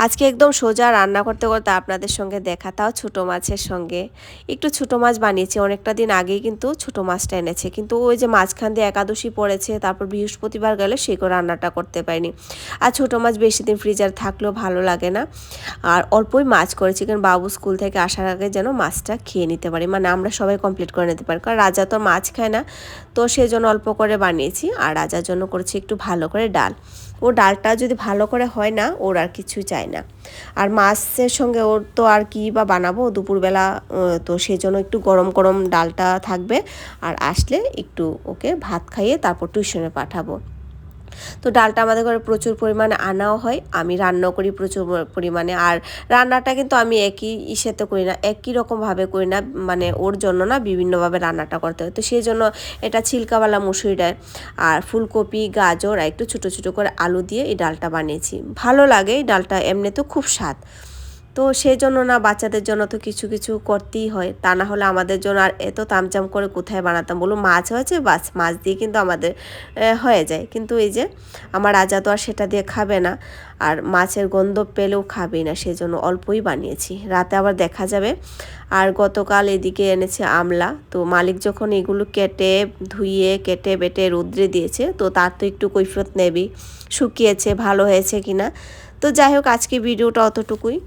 আজকে একদম সোজা রান্না করতে করতে আপনাদের সঙ্গে দেখা, তাও ছোটো মাছের সঙ্গে। একটু ছোটো মাছ বানিয়েছি, অনেকটা দিন আগেই কিন্তু ছোটো মাছটা এনেছে, কিন্তু ওই যে মাঝখান দিয়ে একাদশী পড়েছে, তারপর বৃহস্পতিবার গেলে সেগুলো রান্নাটা করতে পারিনি। আর ছোটো মাছ বেশি দিন ফ্রিজার থাকলেও ভালো লাগে না। আর অল্পই মাছ করেছি, কারণ বাবু স্কুল থেকে আসার আগে যেন মাছটা খেয়ে নিতে পারি, মানে আমরা সবাই কমপ্লিট করে নিতে পারি, কারণ রাজা তো মাছ খায় না। তো সেই জন্য অল্প করে বানিয়েছি, আর রাজার জন্য করেছি একটু ভালো করে ডাল। ও ডালটা যদি ভালো করে হয় না, ওর আর কিছু চাই না। আর মাছের সঙ্গে ওর তো আর কি বা বানাবো দুপুরবেলা, তো সেই জন্য একটু গরম গরম ডালটা থাকবে। আর আসলে একটু ওকে ভাত খাইয়ে তারপর টিউশনে পাঠাবো। তো ডালটা আমাদের ঘরে প্রচুর পরিমাণে আনাও হয়, আমি রান্নাও করি প্রচুর পরিমাণে। আর রান্নাটা কিন্তু আমি একই ইসেতে করি না, একই রকমভাবে করি না, মানে ওর জন্য না বিভিন্নভাবে রান্নাটা করতে হয়। তো সেই জন্য এটা ছিলকাওয়ালা মুসুরি ডাল আর ফুলকপি, গাজর আর একটু ছোটো ছোটো করে আলু দিয়ে এই ডালটা বানিয়েছি। ভালো লাগে এই ডালটা, এমনিতেও খুব স্বাদ। তো সেই জন্য না, বাচ্চাদের জন্য তো কিছু কিছু করতেই হয়, তা না হলে আমাদের জন্য আর এত তামজাম করে কোথায় বানাতাম বলো। মাছ হয়েছে, বাস মাছ দিয়ে কিন্তু আমাদের হয়ে যায়। কিন্তু এই যে আমার রাজা তো আর সেটা দিয়ে খাবে না, আর মাছের গন্ধ পেলেও খাবেই না, সেই জন্য অল্পই বানিয়েছি, রাতে আবার দেখা যাবে। আর গতকাল এদিকে এনেছে আমলা, তো মালিক যখন এগুলো ধুইয়ে কেটে বেটে রোদ্রে দিয়েছে, তো তার তো একটু কৈফিয়ত নেবেই, শুকিয়েছে ভালো হয়েছে কিনা। তো যাই হোক, আজকে ভিডিওটা অতটুকুই।